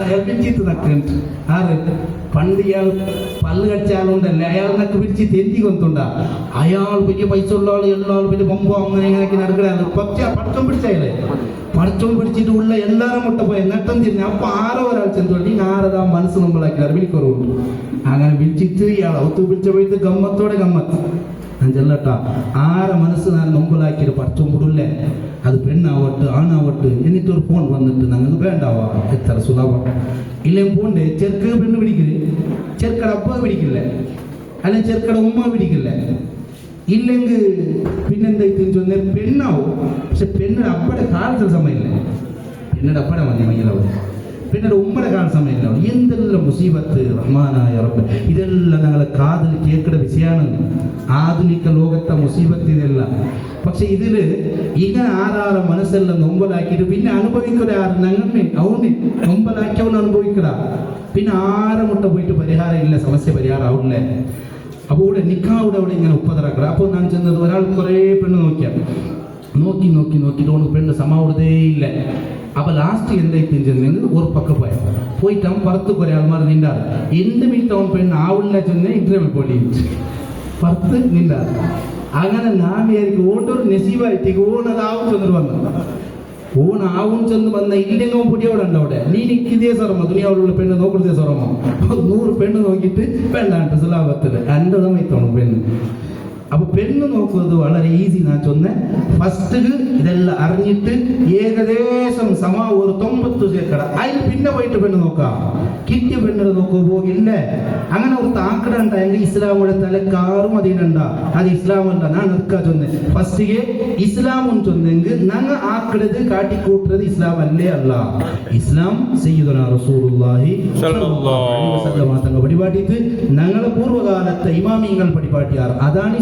പിടിച്ചിട്ട് നക്കുണ്ട് ആറ് പണ്ട് ഇയാൾ പല്ല് കടിച്ചാലുണ്ടല്ലേ അയാൾ നക്ക് പിടിച്ച് തെന്തി കൊന്നുണ്ടാ അയാൾ വലിയ പൈസ ഉള്ള ആള് എല്ലാവരും വലിയ ബൊമ്പോ അങ്ങനെ ഇങ്ങനെയൊക്കെ നടക്കലാണ് പക്ഷെ പടച്ചം പിടിച്ചല്ലേ പടച്ചം പിടിച്ചിട്ട് ഉള്ള എല്ലാവരും മുട്ട പോയി നട്ടം തിരിഞ്ഞു അപ്പൊ ആരോ ഒരാൾ ചെന്നോട്ടി ആരതാ മനസ്സ് നമ്മളാക്കിയാൽ വിളിക്കുറവുണ്ട് അങ്ങനെ വിളിച്ചിട്ട് ഇയാൾ ഒത്തു പിടിച്ച പോയിട്ട് ഗമ്മത്തോടെ ഗമ്മത്ത് ഞാൻ ചെല്ലട്ടാ ആരെ മനസ്സ് ഞാൻ നൊമ്പലാക്കിയിട്ട് പടച്ചം വിടില്ലേ അത് പെണ്ണാവട്ടെ ആണാവട്ടെ എന്നിട്ടൊരു ഫോൺ വന്നിട്ട് ഞങ്ങൾക്ക് വേണ്ടാവാ എത്ര സുഖം ഇല്ലേ പോണ്ടേ ചെറുക്ക് പെണ്ണ് പിടിക്കില്ലേ ചെറുക്കട അപ്പ പിടിക്കില്ലേ അല്ലെങ്കിൽ ചെറുക്കട ഉമ്മ പിടിക്കില്ലേ ഇല്ലെങ്കിൽ പിന്നെന്തായിട്ട് ചൊന്നേ പെണ്ണാവും പക്ഷെ പെണ്ണിടെ അപ്പടെ കാലത്തിൽ സമയമില്ലേ പെണ്ണിടെ അപ്പടെ മതി മയ്യലാവും പെണ്ണിടെ ഉമ്മയുടെ കാല സമയമില്ല എന്തെല്ലാം മുസീബത്ത് റഹ്മാനായ റബ്ബ് ഇതെല്ലാം ഞങ്ങളെ കാതിൽ കേൾക്കുന്ന വിഷയമാണ് ആധുനിക ലോകത്തെ മുസീബത്ത് ഇതെല്ലാം പക്ഷെ ഇതില് ഇങ്ങനെ ആറാറ് മനസ്സെല്ലാം നൊമ്പലാക്കിയിട്ട് പിന്നെ അനുഭവിക്കുന്ന ആറ് ഞങ്ങൾ അവന് നൊമ്പലാക്കിയവൻ അനുഭവിക്കടാ പിന്നെ ആരെ മുട്ട പോയിട്ട് പരിഹാരം ഇല്ല സമസ്യ പരിഹാരം ആവില്ലേ അപ്പോൾ ഇവിടെ നിക്കാവിടെ അവിടെ ഇങ്ങനെ ഉപ്പതറക്കട അപ്പോൾ ഞാൻ ചെന്നത് ഒരാൾ കുറേ പെണ്ണ് നോക്കിയിട്ട് അവന് പെണ്ണ് സമാവുന്നതേ ഇല്ല അപ്പോൾ ലാസ്റ്റ് എന്തായിട്ട് ചെന്നെങ്കിൽ ഒരു പക്കം പോയിട്ട് അവൻ പുറത്ത് കുറേ ആൾമാർ നിന്നാറ് എന്ത് മിനിറ്റ് അവൻ പെണ്ണ് ആവില്ല ചെന്നേ ഇന്റർവ്യൂ പോയിട്ട് പുറത്ത് നിന്നാറ് അങ്ങനെ ഞാൻ വിചാരിക്കും ഓണ്ടൊരു നെസീവായിട്ട് ഓണതാവും ചെന്നിട്ട് വന്നു ഓണാവും ചെന്ന് വന്ന ഇല്ലെങ്കിൽ പൊടിയോടെ ഉണ്ട് അവിടെ നീ നിൽക്കിതേ സ്വറമോ ദുനിയാവിലുള്ള പെണ്ണ് നോക്കുന്നതേ സ്വറമോ 100 പെണ്ണ് നോക്കിയിട്ട് വേണ്ടാണ്ട് സുലാഭത്തിൽ എൻ്റെ സമയത്തോണം പെണ്ണ് അപ്പൊ പെണ്ണ് നോക്കുന്നത് വളരെ ഈസി ഞാൻ ചൊന്നെ ഫസ്റ്റ് ഇതെല്ലാം അറിഞ്ഞിട്ട് ഏകദേശം ഒരു 90% അതിൽ പിന്നെ പോയിട്ട് പെണ്ണ് നോക്കാം കിട്ടിയ പെണ്ണിനെ നോക്കുക പോകില്ലേ അങ്ങനെ ഒരു താക്കട ഉണ്ടായെങ്കിൽ ഇസ്ലാമുടെ തലക്കാറും അതിനുണ്ടാ അത് ഇസ്ലാമല്ല ഞാൻ നിൽക്കാ ചൊന്നെ ഫസ്റ്റിಗೆ ഇസ്ലാമും ചൊന്നെങ്കിൽ ഞങ്ങൾ ആക്കടത് കാട്ടിക്കൂട്ടുന്നത് ഇസ്ലാം അല്ലേ അല്ല ഇസ്ലാം സയ്യിദുനാ റസൂലുള്ളാഹി സ്വല്ലല്ലാഹു അലൈഹി വസല്ലം തങ്ങൾ പരിപാടിയിട്ട് ഞങ്ങളെ പൂർവ്വകാലത്തെ ഇമാമിങ്ങൾ പരിപാടിയാർ അതാണ്